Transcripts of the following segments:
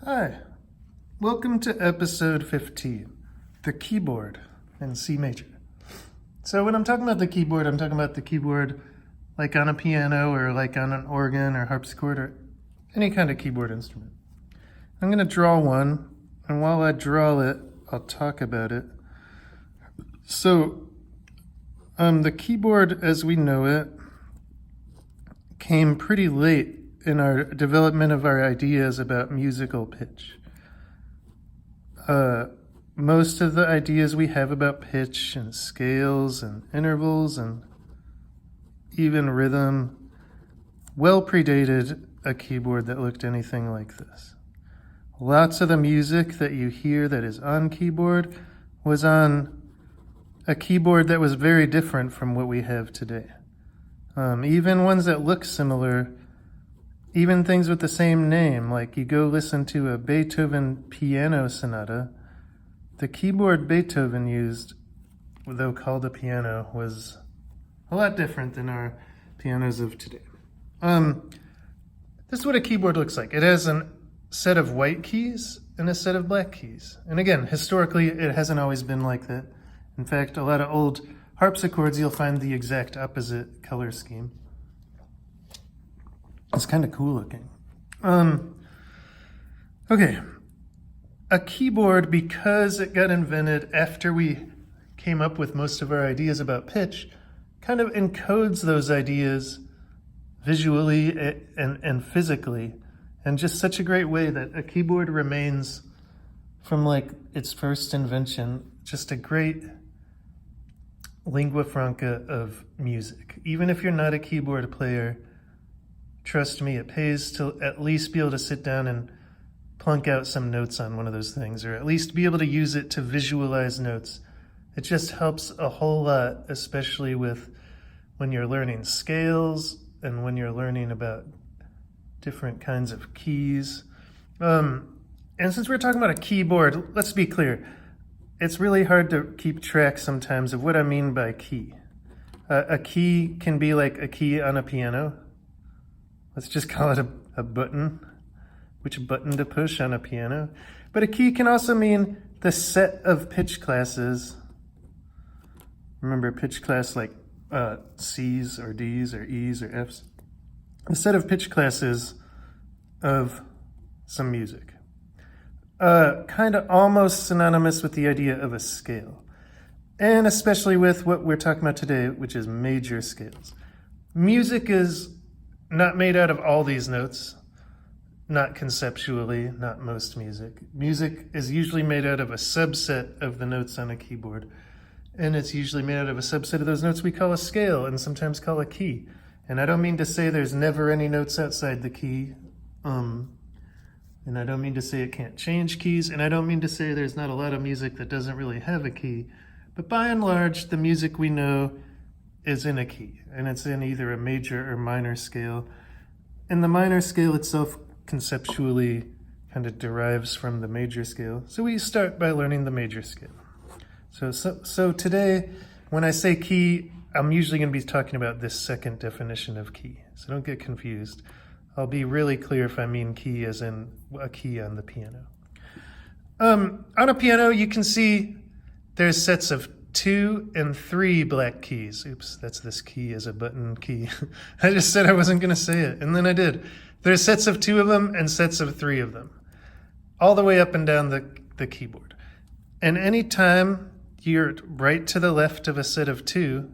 Hi, welcome to episode 15, the keyboard in C major. So when I'm talking about the keyboard, I'm talking about the keyboard like on a piano or like on an organ or harpsichord or any kind of keyboard instrument. I'm going to draw one, and while I draw it, I'll talk about it. So the keyboard as we know it came pretty late in our development of our ideas about musical pitch. Most of the ideas we have about pitch and scales and intervals and even rhythm well predated a keyboard that looked anything like this. Lots of the music that you hear that is on keyboard was on a keyboard that was very different from what we have today. Even ones that look similar, even things with the same name, like you go listen to a Beethoven piano sonata, the keyboard Beethoven used, though called a piano, was a lot different than our pianos of today. This is what a keyboard looks like. It has a set of white keys and a set of black keys. And again, historically, it hasn't always been like that. In fact, a lot of old harpsichords, you'll find the exact opposite color scheme. It's kind of cool looking. Okay. A keyboard, because it got invented after we came up with most of our ideas about pitch, kind of encodes those ideas visually and physically in just such a great way that a keyboard remains, from like its first invention, just a great lingua franca of music. Even if you're not a keyboard player, trust me, it pays to at least be able to sit down and plunk out some notes on one of those things, or at least be able to use it to visualize notes. It just helps a whole lot, especially with when you're learning scales and when you're learning about different kinds of keys. And since we're talking about a keyboard, let's be clear. It's really hard to keep track sometimes of what I mean by key. A key can be like a key on a piano. Let's just call it a button. Which button to push on a piano. But a key can also mean the set of pitch classes. Remember pitch class like C's or D's or E's or F's. A set of pitch classes of some music. Kind of almost synonymous with the idea of a scale. And especially with what we're talking about today, which is major scales. Music is not made out of all these notes. Not conceptually, not most music. Music is usually made out of a subset of the notes on a keyboard. And it's usually made out of a subset of those notes we call a scale and sometimes call a key. And I don't mean to say there's never any notes outside the key. And I don't mean to say it can't change keys. And I don't mean to say there's not a lot of music that doesn't really have a key. But by and large, the music we know is in a key. And it's in either a major or minor scale. And the minor scale itself conceptually kind of derives from the major scale. So we start by learning the major scale. So today, when I say key, I'm usually going to be talking about this second definition of key. So don't get confused. I'll be really clear if I mean key as in a key on the piano. On a piano, you can see there's sets of 2 and 3 black keys. Oops, that's this key as a button key. I just said I wasn't going to say it, and then I did. There's sets of 2 of them and sets of 3 of them, all the way up and down the keyboard. And anytime you're right to the left of a set of 2,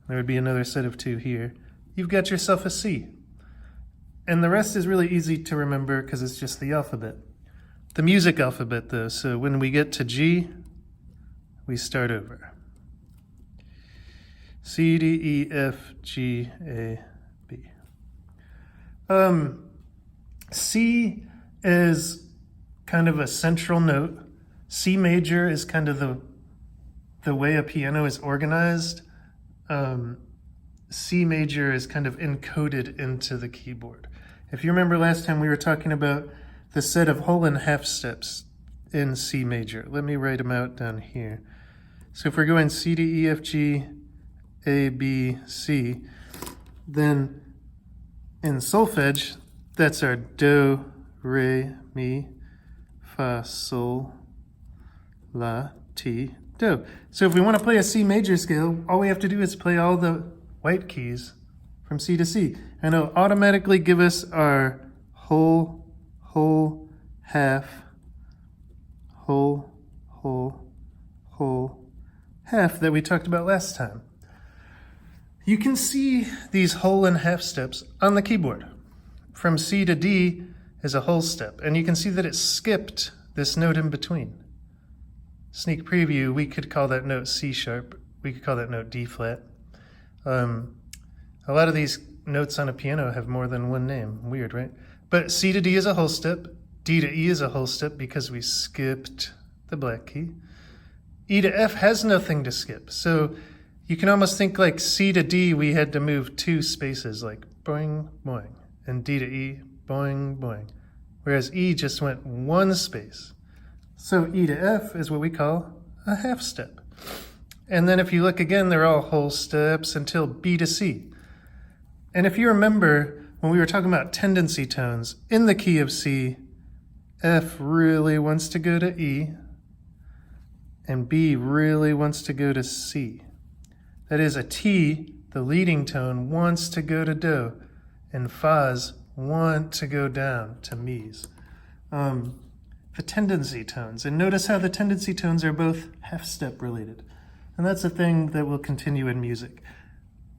there would be another set of 2 here, you've got yourself a C. And the rest is really easy to remember because it's just the alphabet. The music alphabet, though, so when we get to G, we start over. C, D, E, F, G, A, B. C is kind of a central note. C major is kind of the way a piano is organized. C major is kind of encoded into the keyboard. If you remember last time we were talking about the set of whole and half steps in C major. Let me write them out down here. So if we're going C, D, E, F, G, A, B, C, then in solfege, that's our do, re, mi, fa, sol, la, ti, do. So if we want to play a C major scale, all we have to do is play all the white keys from C to C. And it'll automatically give us our whole, half, whole, half that we talked about last time. You can see these whole and half steps on the keyboard. From C to D is a whole step, and you can see that it skipped this note in between. Sneak preview, we could call that note C sharp, we could call that note D flat. A lot of these notes on a piano have more than one name. Weird, right? But C to D is a whole step. D to E is a whole step because we skipped the black key. E to F has nothing to skip. So you can almost think like C to D, we had to move 2 spaces, like boing, boing. And D to E, boing, boing. Whereas E just went 1 space. So E to F is what we call a half step. And then if you look again, they're all whole steps until B to C. And if you remember, when we were talking about tendency tones, in the key of C, F really wants to go to E, and B really wants to go to C. That is, a T, the leading tone, wants to go to Do, and Fas want to go down to Mies. The tendency tones. And notice how the tendency tones are both half-step related. And that's a thing that will continue in music.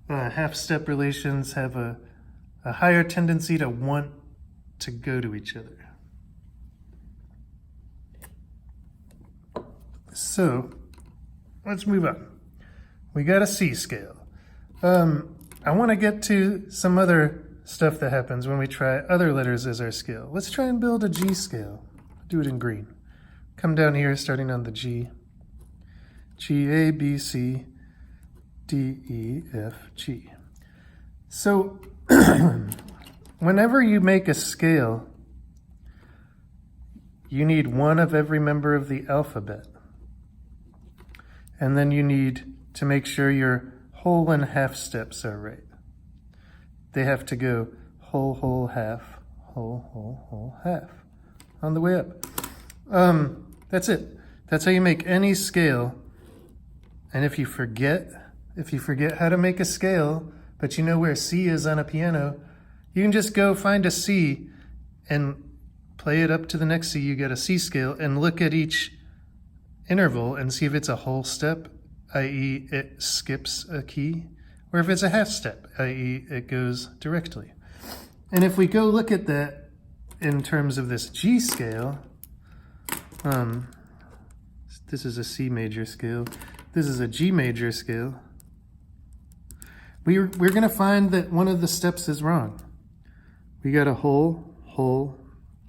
Half-step relations have a higher tendency to want to go to each other. So, let's move on. We got a C scale. I want to get to some other stuff that happens when we try other letters as our scale. Let's try and build a G scale. Do it in green. Come down here, starting on the G. G, A, B, C, D, E, F, G. So, whenever you make a scale, you need one of every member of the alphabet. And then you need to make sure your whole and half steps are right. They have to go whole, half, whole, half on the way up. That's it. That's how you make any scale. And if you forget how to make a scale, but you know where C is on a piano, you can just go find a C and play it up to the next C. You get a C scale and look at each interval and see if it's a whole step, i.e. it skips a key, or if it's a half step, i.e. it goes directly. And if we go look at that in terms of this G scale, this is a C major scale, this is a G major scale, we're going to find that one of the steps is wrong. We got a whole,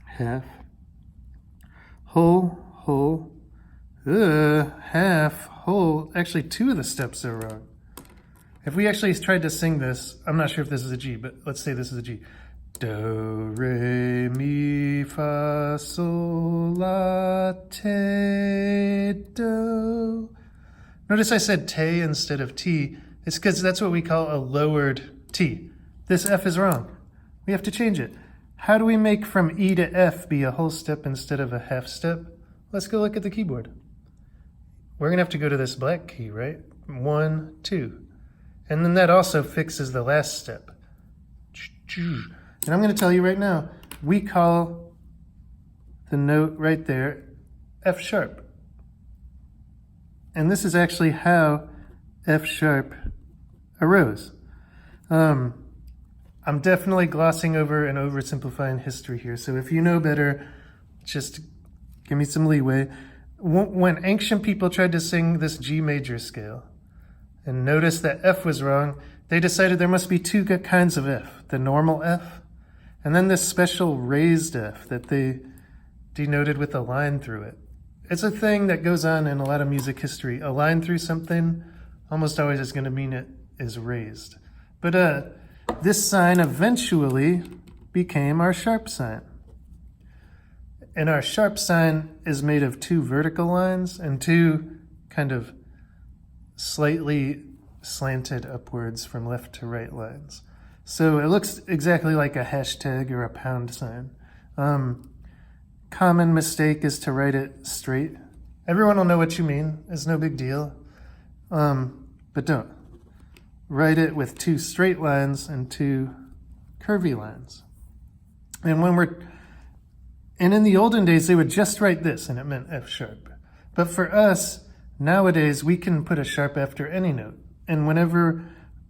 half, whole, half, whole. Actually, 2 of the steps are wrong. If we actually tried to sing this, I'm not sure if this is a G, but let's say this is a G. Do, re, mi, fa, sol, la, te, do. Notice I said te instead of T. It's because that's what we call a lowered T. This F is wrong. We have to change it. How do we make from E to F be a whole step instead of a half step? Let's go look at the keyboard. We're going to have to go to this black key, right? 1, 2. And then that also fixes the last step. And I'm going to tell you right now, we call the note right there F sharp. And this is actually how F sharp arose. I'm definitely glossing over and oversimplifying history here. So if you know better, just give me some leeway. When ancient people tried to sing this G major scale and noticed that F was wrong, they decided there must be 2 kinds of F, the normal F, and then this special raised F that they denoted with a line through it. It's a thing that goes on in a lot of music history. A line through something almost always is going to mean it is raised. But this sign eventually became our sharp sign. And our sharp sign is made of 2 vertical lines and 2 kind of slightly slanted upwards from left to right lines. So it looks exactly like a hashtag or a pound sign. common mistake is to write it straight. Everyone will know what you mean. It's no big deal. But don't. Write it with 2 straight lines and 2 curvy lines. And in the olden days, they would just write this, and it meant F sharp. But for us, nowadays, we can put a sharp after any note. And whenever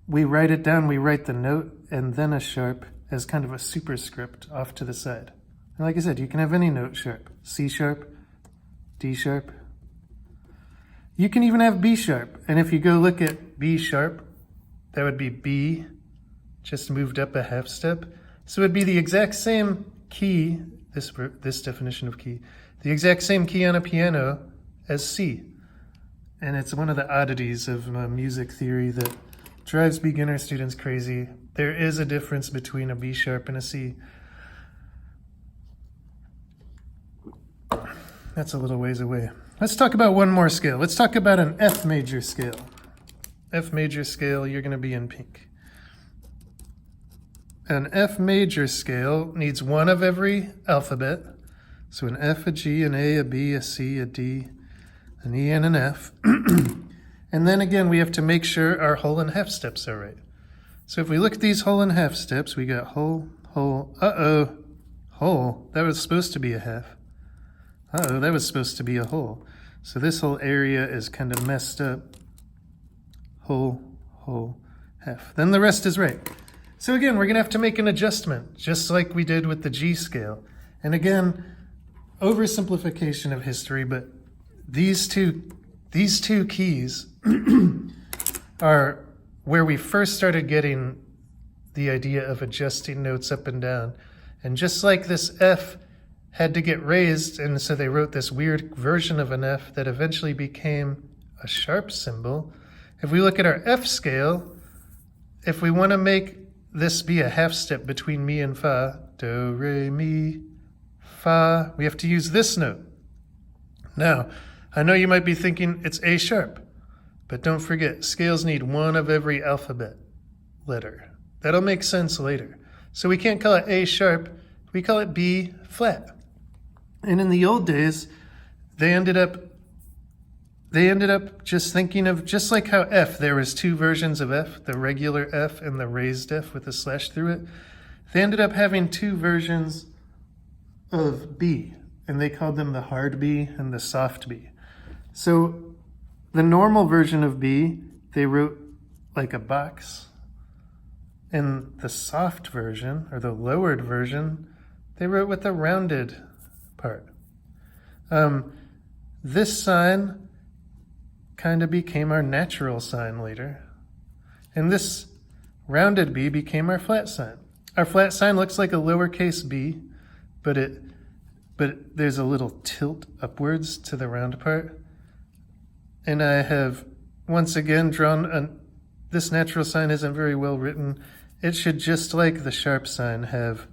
we write it down, we write the note and then a sharp as kind of a superscript off to the side. And like I said, you can have any note sharp. C sharp, D sharp. You can even have B sharp. And if you go look at B sharp, that would be B, just moved up a half step. So it would be the exact same key, this definition of key, the exact same key on a piano as C. And it's one of the oddities of music theory that drives beginner students crazy. There is a difference between a B sharp and a C. That's a little ways away. Let's talk about one more scale. Let's talk about an F major scale. F major scale, you're going to be in pink. An F major scale needs one of every alphabet. So an F, a G, an A, a B, a C, a D, an E, and an F. And then again, we have to make sure our whole and half steps are right. So if we look at these whole and half steps, we got whole, whole, whole. That was supposed to be a half. That was supposed to be a whole. So this whole area is kind of messed up. Whole, whole, half. Then the rest is right. So again, we're going to have to make an adjustment, just like we did with the G scale. And again, oversimplification of history, but these two keys are where we first started getting the idea of adjusting notes up and down. And just like this F had to get raised, and so they wrote this weird version of an F that eventually became a sharp symbol. If we look at our F scale, if we want to make this be a half step between mi and fa, do, re, mi, fa, we have to use this note. Now, I know you might be thinking it's A sharp, but don't forget, scales need one of every alphabet letter. That'll make sense later. So we can't call it A sharp, we call it B flat. And in the old days, they ended up just thinking of, just like how F, there was 2 versions of F, the regular F and the raised F with a slash through it. They ended up having 2 versions of B, and they called them the hard B and the soft B. So the normal version of B, they wrote like a box. And the soft version, or the lowered version, they wrote with a rounded part. This sign kind of became our natural sign later. And this rounded B became our flat sign. Our flat sign looks like a lowercase b, but there's a little tilt upwards to the round part. And I have once again drawn this natural sign isn't very well written. It should, just like the sharp sign, have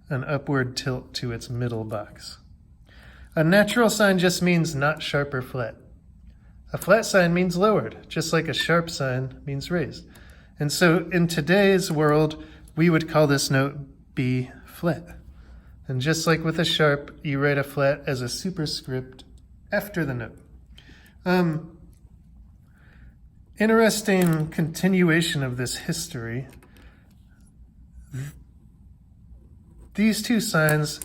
an upward tilt to its middle box. A natural sign just means not sharp or flat. A flat sign means lowered, just like a sharp sign means raised. And so in today's world, we would call this note B flat. And just like with a sharp, you write a flat as a superscript after the note. Interesting continuation of this history. These 2 signs,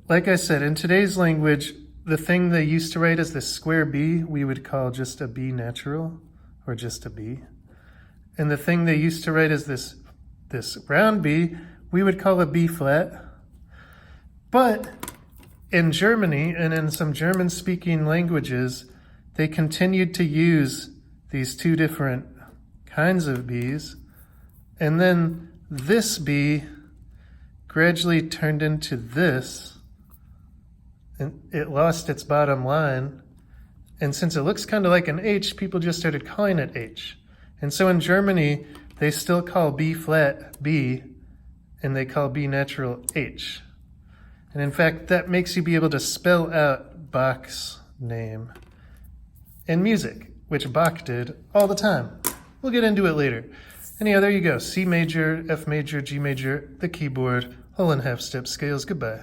like I said, in today's language, the thing they used to write as this square B, we would call just a B natural, or just a B. And the thing they used to write as this round B, we would call a B flat. But in Germany and in some German-speaking languages, they continued to use these 2 different kinds of Bs. And then this B gradually turned into this, and it lost its bottom line. And since it looks kind of like an H, people just started calling it H. And so in Germany, they still call B flat B, and they call B natural H. And in fact, that makes you be able to spell out Bach's name in music, which Bach did all the time. We'll get into it later. Anyhow, there you go. C major, F major, G major, the keyboard, whole and half step scales. Goodbye.